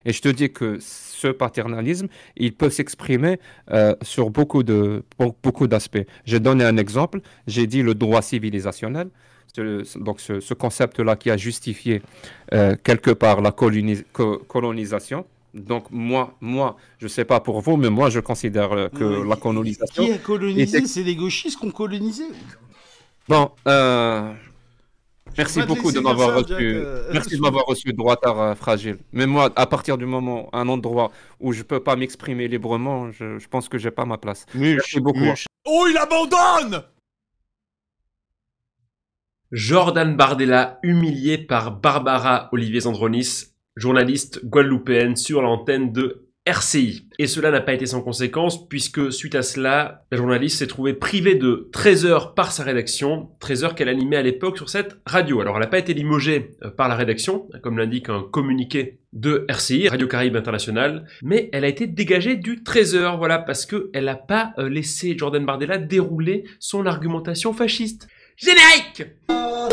Et je te dis que ce paternalisme, il peut s'exprimer sur beaucoup d'aspects. J'ai donné un exemple, j'ai dit le droit civilisationnel, donc ce concept-là qui a justifié quelque part la colonisation. Donc je ne sais pas pour vous, mais moi je considère que la Qui colonisation a était... colonisé? C'est les gauchistes qui ont colonisé. Bon, Je peux merci pas te beaucoup de laisser dire m'avoir ça, Jack. reçu. Merci de m'avoir reçu, droitard fragile. Mais moi, à partir du moment, un endroit où je peux pas m'exprimer librement, je pense que j'ai pas ma place. Merci Muche, beaucoup. muche. Oh, il abandonne! Jordan Bardella humilié par Barbara Olivier Zandronis, journaliste guadeloupéenne sur l'antenne de RCI. Et cela n'a pas été sans conséquence puisque suite à cela, la journaliste s'est trouvée privée de 13 heures par sa rédaction, 13 heures qu'elle animait à l'époque sur cette radio. Alors elle n'a pas été limogée par la rédaction, comme l'indique un communiqué de RCI, Radio Caraïbe International, mais elle a été dégagée du 13 heures, voilà, parce qu'elle n'a pas laissé Jordan Bardella dérouler son argumentation fasciste. Générique!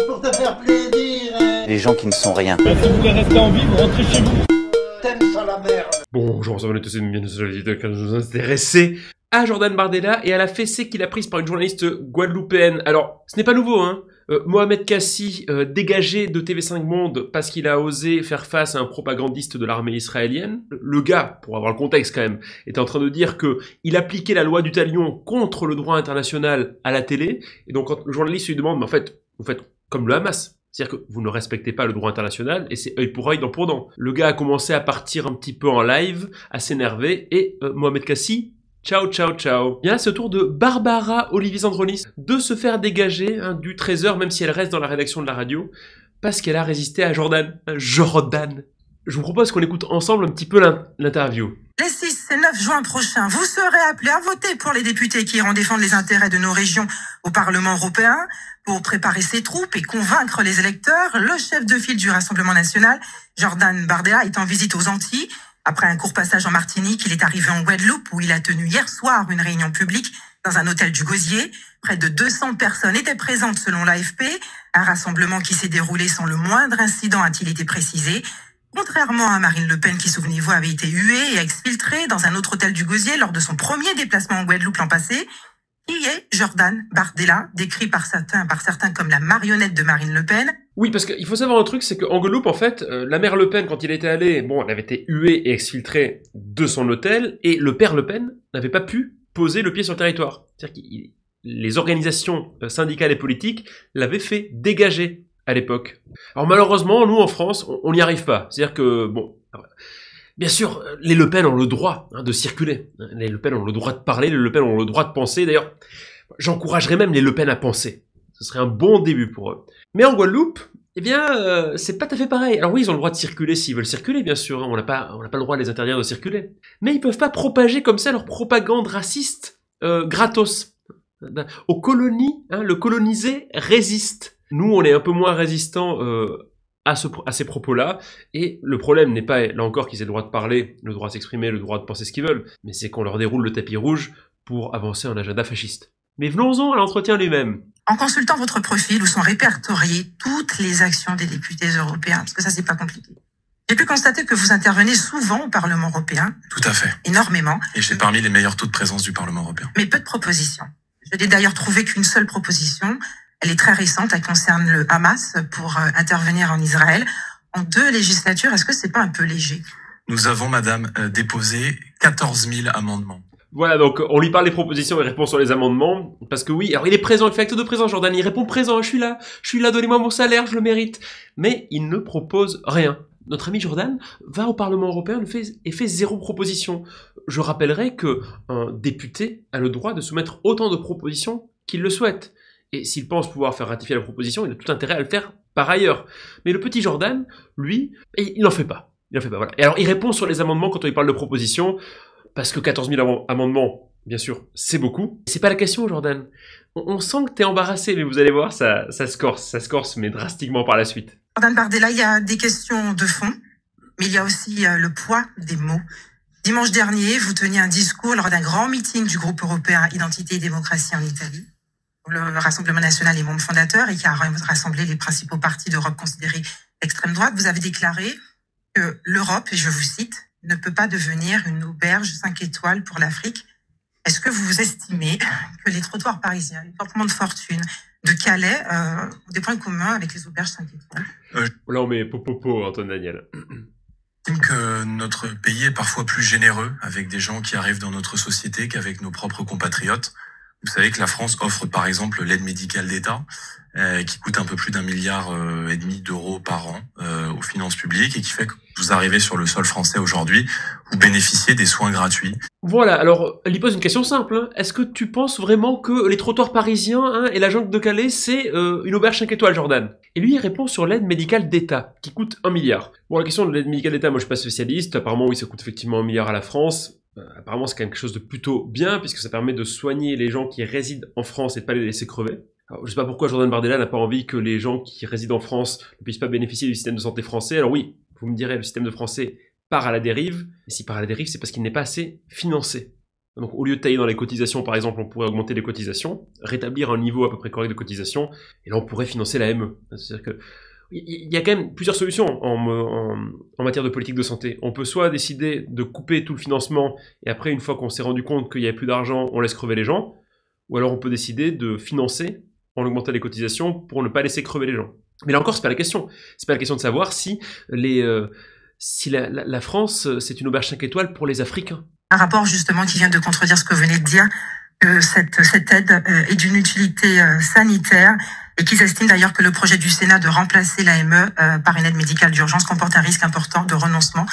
Pour te faire plaisir. Les gens qui ne sont rien. Si vous voulez rester en vie, vous rentrez chez vous. T'aimes ça la merde. Bonjour, ça va être une bien solide que nous intéresser à Jordan Bardella et à la fessée qu'il a prise par une journaliste guadeloupéenne. Alors, ce n'est pas nouveau, hein. Mohamed Kassi, dégagé de TV5 Monde parce qu'il a osé faire face à un propagandiste de l'armée israélienne. Le gars, pour avoir le contexte quand même, était en train de dire que il appliquait la loi du talion contre le droit international à la télé. Et donc, quand le journaliste lui demande, mais en fait, vous faites comme le Hamas. C'est-à-dire que vous ne respectez pas le droit international et c'est œil pour œil, dent pour dent. Le gars a commencé à partir un petit peu en live, à s'énerver et Mohamed Kassi, ciao, ciao, ciao. Bien, c'est au tour de Barbara Olivier Zandronis de se faire dégager du 13h, même si elle reste dans la rédaction de la radio, parce qu'elle a résisté à Jordan. Jordan. Je vous propose qu'on écoute ensemble un petit peu l'interview. Les 6 et 9 juin prochains, vous serez appelés à voter pour les députés qui iront défendre les intérêts de nos régions au Parlement européen. Pour préparer ses troupes et convaincre les électeurs, le chef de file du Rassemblement national, Jordan Bardella, est en visite aux Antilles. Après un court passage en Martinique, il est arrivé en Guadeloupe où il a tenu hier soir une réunion publique dans un hôtel du Gosier. Près de 200 personnes étaient présentes selon l'AFP. Un rassemblement qui s'est déroulé sans le moindre incident, a-t-il été précisé. Contrairement à Marine Le Pen qui, souvenez-vous, avait été huée et exfiltrée dans un autre hôtel du Gosier lors de son premier déplacement en Guadeloupe l'an passé. Qui est Jordan Bardella, décrit par certains comme la marionnette de Marine Le Pen? Oui, parce qu'il faut savoir un truc, c'est qu'en Guadeloupe, en fait, la mère Le Pen, quand il était allé, bon, elle avait été huée et exfiltrée de son hôtel, et le père Le Pen n'avait pas pu poser le pied sur le territoire. C'est-à-dire que les organisations syndicales et politiques l'avaient fait dégager à l'époque. Alors malheureusement, nous, en France, on n'y arrive pas. C'est-à-dire que, bon... Bien sûr, les Le Pen ont le droit de circuler. Les Le Pen ont le droit de parler, les Le Pen ont le droit de penser. D'ailleurs, j'encouragerais même les Le Pen à penser. Ce serait un bon début pour eux. Mais en Guadeloupe, eh bien, c'est pas tout à fait pareil. Alors oui, ils ont le droit de circuler s'ils veulent circuler, bien sûr. On n'a pas le droit de les interdire de circuler. Mais ils peuvent pas propager comme ça leur propagande raciste gratos. Aux colonies, le colonisé résiste. Nous, on est un peu moins résistants à ces propos-là, et le problème n'est pas, là encore, qu'ils aient le droit de parler, le droit de s'exprimer, le droit de penser ce qu'ils veulent, mais c'est qu'on leur déroule le tapis rouge pour avancer un agenda fasciste. Mais venons-en à l'entretien lui-même. En consultant votre profil où sont répertoriées toutes les actions des députés européens, parce que ça, c'est pas compliqué. J'ai pu constater que vous intervenez souvent au Parlement européen. Tout à fait. Énormément. Et j'ai parmi les meilleurs taux de présence du Parlement européen. Mais peu de propositions. Je n'ai d'ailleurs trouvé qu'une seule proposition. Elle est très récente, elle concerne le Hamas pour intervenir en Israël. En 2 législatures, est-ce que c'est pas un peu léger? Nous avons, madame, déposé 14 000 amendements. Voilà, donc on lui parle des propositions et répond sur les amendements, parce que oui, alors il est présent, il fait acte de présence, Jordan, il répond présent, je suis là, donnez-moi mon salaire, je le mérite. Mais il ne propose rien. Notre ami Jordan va au Parlement européen et fait 0 proposition. Je rappellerai que un député a le droit de soumettre autant de propositions qu'il le souhaite. Et s'il pense pouvoir faire ratifier la proposition, il a tout intérêt à le faire par ailleurs. Mais le petit Jordan, lui, il n'en fait pas. Il n'en fait pas, voilà. Et alors, il répond sur les amendements quand on lui parle de propositions, parce que 14 000 amendements, bien sûr, c'est beaucoup. C'est pas la question, Jordan. On sent que t'es embarrassé, mais vous allez voir, ça se corse, mais drastiquement par la suite. Jordan Bardella, il y a des questions de fond, mais il y a aussi le poids des mots. Dimanche dernier, vous teniez un discours lors d'un grand meeting du groupe européen Identité et Démocratie en Italie. Le Rassemblement national est membre fondateur et qui a rassemblé les principaux partis d'Europe considérés d'extrême droite. Vous avez déclaré que l'Europe, et je vous cite, ne peut pas devenir une auberge 5 étoiles pour l'Afrique. Est-ce que vous estimez que les trottoirs parisiens, les portements de fortune de Calais ont des points communs avec les auberges 5 étoiles? Là, on met popopo, Antoine Daniel. J'estime que notre pays est parfois plus généreux avec des gens qui arrivent dans notre société qu'avec nos propres compatriotes. Vous savez que la France offre par exemple l'aide médicale d'État, qui coûte un peu plus d'1,5 milliard d'euros par an aux finances publiques et qui fait que vous arrivez sur le sol français aujourd'hui, vous bénéficiez des soins gratuits. Voilà, alors, elle lui pose une question simple. Hein. Est-ce que tu penses vraiment que les trottoirs parisiens et la jungle de Calais, c'est une auberge 5 étoiles, Jordan? Et lui, il répond sur l'aide médicale d'État, qui coûte 1 milliard. Bon, la question de l'aide médicale d'État, moi, je suis pas spécialiste. Apparemment, oui, ça coûte effectivement 1 milliard à la France. Apparemment, c'est quand même quelque chose de plutôt bien, puisque ça permet de soigner les gens qui résident en France et de pas les laisser crever. Alors, je sais pas pourquoi Jordan Bardella n'a pas envie que les gens qui résident en France ne puissent pas bénéficier du système de santé français. Alors oui, vous me direz, le système de français part à la dérive. Et s'il part à la dérive, c'est parce qu'il n'est pas assez financé. Donc, au lieu de tailler dans les cotisations, par exemple, on pourrait augmenter les cotisations, rétablir un niveau à peu près correct de cotisation, et là, on pourrait financer la ME. C'est-à-dire que il y a quand même plusieurs solutions en matière de politique de santé. On peut soit décider de couper tout le financement, et après, une fois qu'on s'est rendu compte qu'il n'y avait plus d'argent, on laisse crever les gens, ou alors on peut décider de financer en augmentant les cotisations pour ne pas laisser crever les gens. Mais là encore, c'est pas la question. C'est pas la question de savoir si la France, c'est une auberge 5 étoiles pour les Africains. Un rapport justement qui vient de contredire ce que vous venez de dire, que cette aide est d'une utilité sanitaire et qu'ils estiment d'ailleurs que le projet du Sénat de remplacer l'AME par une aide médicale d'urgence comporte un risque important de renoncement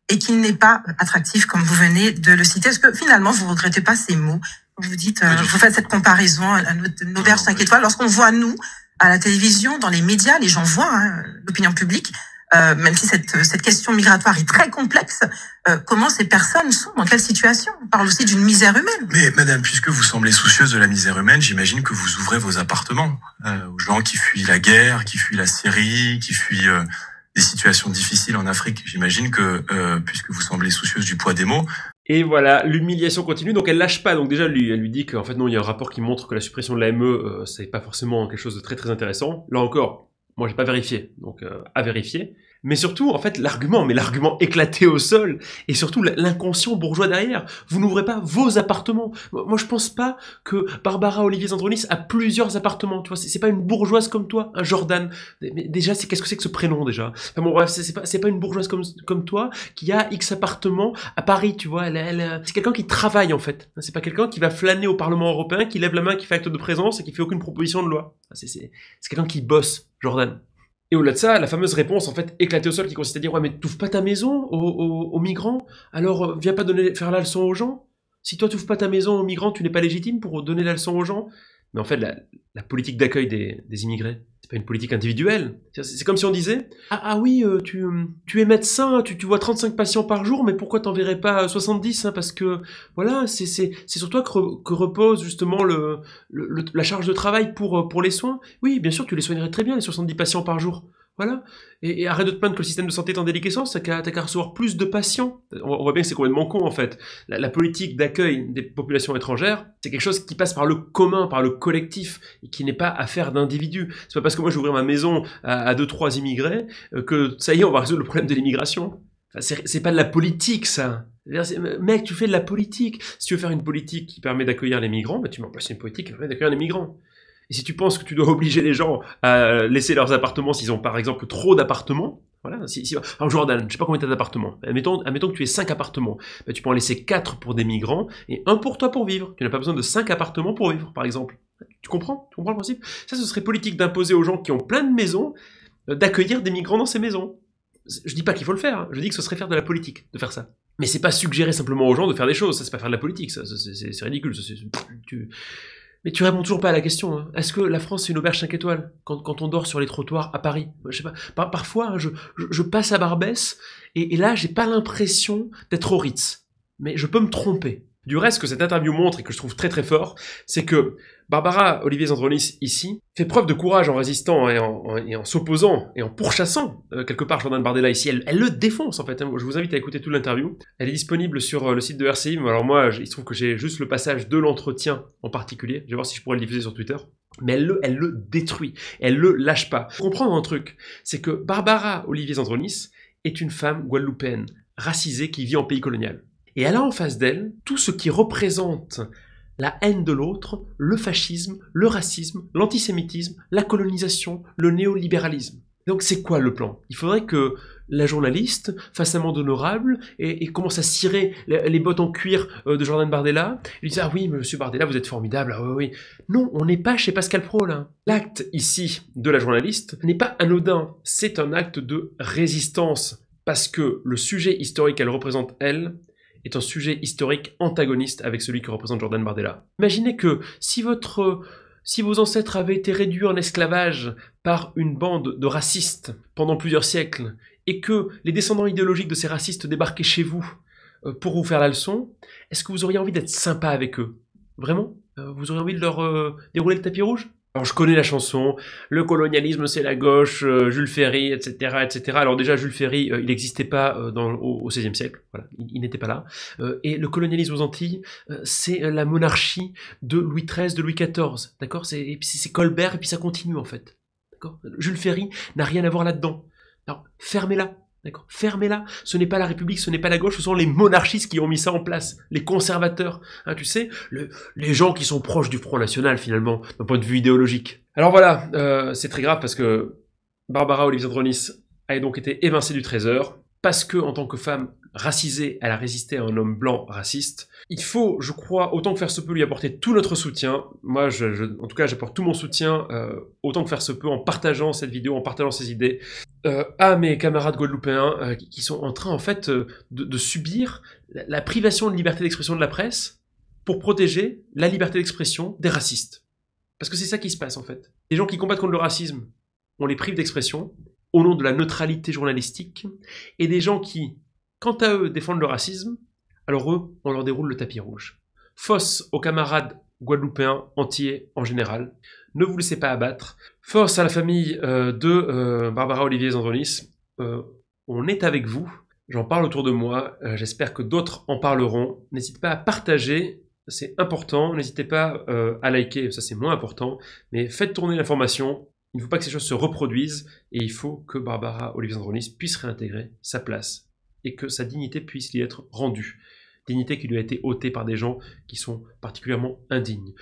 et qu'il n'est pas attractif comme vous venez de le citer. Est-ce que finalement vous ne regrettez pas ces mots? Vous dites, vous faites cette comparaison à une auberge 5 étoiles lorsqu'on voit nous, à la télévision, dans les médias, les gens voient l'opinion publique, même si cette question migratoire est très complexe, comment ces personnes sont, dans quelle situation? On parle aussi d'une misère humaine. Mais madame, puisque vous semblez soucieuse de la misère humaine, j'imagine que vous ouvrez vos appartements aux gens qui fuient la guerre, qui fuient la Syrie, qui fuient des situations difficiles en Afrique. J'imagine que, puisque vous semblez soucieuse du poids des mots... Et voilà, l'humiliation continue, donc elle lâche pas. Donc déjà, elle lui dit qu'en fait non, il y a un rapport qui montre que la suppression de l'AME, c'est pas forcément quelque chose de très très intéressant. Là encore, moi j'ai pas vérifié, donc à vérifier. Mais surtout, en fait, l'argument éclaté au sol, et surtout l'inconscient bourgeois derrière. Vous n'ouvrez pas vos appartements. Moi, je pense pas que Barbara Olivier Zandronis a plusieurs appartements, tu vois. C'est pas une bourgeoise comme toi, un Jordan. Mais déjà, qu'est-ce que c'est que ce prénom, déjà? Enfin bon, bref, c'est pas une bourgeoise comme toi, qui a X appartements à Paris, tu vois. C'est quelqu'un qui travaille, en fait. C'est pas quelqu'un qui va flâner au Parlement européen, qui lève la main, qui fait acte de présence, et qui fait aucune proposition de loi. C'est quelqu'un qui bosse, Jordan. Et au-delà de ça, la fameuse réponse, en fait, éclatée au sol, qui consiste à dire « Ouais, mais t'ouvres pas ta maison aux migrants, alors viens pas faire la leçon aux gens. Si toi t'ouvres pas ta maison aux migrants, tu n'es pas légitime pour donner la leçon aux gens. » Mais en fait, la politique d'accueil des immigrés, c'est pas une politique individuelle. C'est comme si on disait « Ah oui, tu es médecin, tu vois 35 patients par jour, mais pourquoi t'en verrais pas 70 hein, parce que, voilà, c'est sur toi que repose justement la charge de travail pour les soins. Oui, bien sûr, tu les soignerais très bien, les 70 patients par jour. Voilà. Et arrête de te plaindre que le système de santé est en déliquescence, t'as qu'à recevoir plus de patients. On voit bien que c'est complètement con, en fait. La politique d'accueil des populations étrangères, c'est quelque chose qui passe par le commun, par le collectif, et qui n'est pas affaire d'individus. C'est pas parce que moi, j'ouvre ma maison à 2-3 immigrés, que ça y est, on va résoudre le problème de l'immigration. Enfin, c'est pas de la politique, ça. Mec, tu fais de la politique. Si tu veux faire une politique qui permet d'accueillir les migrants, bah, tu mets en place une politique qui permet d'accueillir les migrants. Et si tu penses que tu dois obliger les gens à laisser leurs appartements s'ils ont par exemple trop d'appartements, voilà, alors Jordan, je sais pas combien t'as d'appartements, admettons que tu aies 5 appartements, bah, tu peux en laisser 4 pour des migrants et 1 pour toi pour vivre. Tu n'as pas besoin de 5 appartements pour vivre, par exemple. Tu comprends le principe? Ça, ce serait politique d'imposer aux gens qui ont plein de maisons d'accueillir des migrants dans ces maisons. Je dis pas qu'il faut le faire, hein. Je dis que ce serait faire de la politique, de faire ça. Mais c'est pas suggérer simplement aux gens de faire des choses, ça c'est pas faire de la politique, ça, c'est ridicule, Mais tu réponds toujours pas à la question. Hein. Est-ce que la France c'est une auberge 5 étoiles quand on dort sur les trottoirs à Paris? Je sais pas. Parfois, hein, je passe à Barbès et là, j'ai pas l'impression d'être au Ritz. Mais je peux me tromper. Du reste, ce que cette interview montre et que je trouve très très fort, c'est que Barbara Olivier Zandronis, ici, fait preuve de courage en résistant et en s'opposant et en pourchassant quelque part Jordan Bardella ici. Elle le défonce en fait. Je vous invite à écouter toute l'interview. Elle est disponible sur le site de RCI. Alors moi, il se trouve que j'ai juste le passage de l'entretien en particulier. Je vais voir si je pourrais le diffuser sur Twitter. Mais elle le détruit. Elle le lâche pas. Faut comprendre un truc, c'est que Barbara Olivier Zandronis est une femme guadeloupéenne. racisée qui vit en pays colonial. Et elle a en face d'elle tout ce qui représente la haine de l'autre, le fascisme, le racisme, l'antisémitisme, la colonisation, le néolibéralisme. Donc c'est quoi le plan? Il faudrait que la journaliste fasse un monde honorable et commence à cirer les bottes en cuir de Jordan Bardella. Il dit « Ah oui, monsieur Bardella, vous êtes formidable, ah oui, oui. » Non, on n'est pas chez Pascal Praud, là. L'acte, ici, de la journaliste n'est pas anodin. C'est un acte de résistance. Parce que le sujet historique qu'elle représente, elle, est un sujet historique antagoniste avec celui que représente Jordan Bardella. Imaginez que si vos ancêtres avaient été réduits en esclavage par une bande de racistes pendant plusieurs siècles, et que les descendants idéologiques de ces racistes débarquaient chez vous pour vous faire la leçon, est-ce que vous auriez envie d'être sympa avec eux? Vraiment? Vous auriez envie de leur dérouler le tapis rouge? Alors je connais la chanson, le colonialisme c'est la gauche, Jules Ferry, etc., etc. Alors déjà Jules Ferry, il n'existait pas au XVIe siècle, voilà, il n'était pas là. Et le colonialisme aux Antilles, c'est la monarchie de Louis XIII, de Louis XIV, d'accord? Et puis c'est Colbert et puis ça continue en fait, d'accord? Jules Ferry n'a rien à voir là-dedans. Alors fermez-la. D'accord. Fermez-la. Ce n'est pas la République, ce n'est pas la gauche, ce sont les monarchistes qui ont mis ça en place, les conservateurs. Hein, tu sais, les gens qui sont proches du Front National, finalement, d'un point de vue idéologique. Alors voilà, c'est très grave parce que Barbara Olivier-Andronis a donc été évincée du Trésor, parce que, en tant que femme racisée, elle a résisté à un homme blanc raciste. Il faut, je crois, autant que faire se peut, lui apporter tout notre soutien. Moi, en tout cas, j'apporte tout mon soutien, autant que faire se peut, en partageant cette vidéo, en partageant ces idées, à mes camarades guadeloupéens qui sont en train, en fait, de subir la privation de liberté d'expression de la presse pour protéger la liberté d'expression des racistes. Parce que c'est ça qui se passe, en fait. Les gens qui combattent contre le racisme, on les prive d'expression au nom de la neutralité journalistique, et des gens qui, quant à eux, défendent le racisme, alors eux, on leur déroule le tapis rouge. Force aux camarades guadeloupéens, antillais en général, ne vous laissez pas abattre. Force à la famille de Barbara Olivier-Andronis, on est avec vous, j'en parle autour de moi, j'espère que d'autres en parleront. N'hésitez pas à partager, c'est important, n'hésitez pas à liker, ça c'est moins important, mais faites tourner l'information. Il ne faut pas que ces choses se reproduisent et il faut que Barbara Olivier-Andronis puisse réintégrer sa place et que sa dignité puisse lui être rendue. Dignité qui lui a été ôtée par des gens qui sont particulièrement indignes.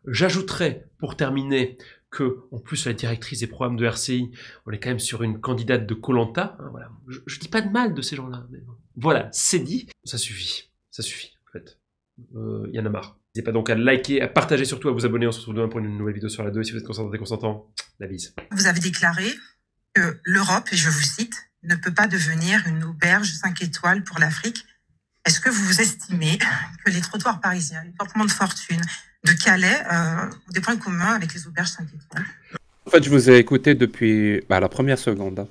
J'ajouterai, pour terminer, que, en plus, la directrice des programmes de RCI, on est quand même sur une candidate de Koh-Lanta. Hein, voilà. Je dis pas de mal de ces gens-là. Mais voilà, c'est dit. Ça suffit, en fait. Y en a marre. N'hésitez pas donc à liker, à partager, surtout à vous abonner. On se retrouve demain pour une nouvelle vidéo sur la 2. Si vous êtes consentant, la bise. Vous avez déclaré que l'Europe, et je vous cite, ne peut pas devenir une auberge 5 étoiles pour l'Afrique. Est-ce que vous estimez que les trottoirs parisiens, les portements de fortune de Calais ont des points communs avec les auberges 5 étoiles? En fait, je vous ai écouté depuis la première seconde. Hein.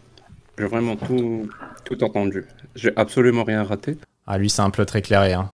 J'ai vraiment tout entendu. J'ai absolument rien raté. Ah, lui, c'est un peu très clair, hein.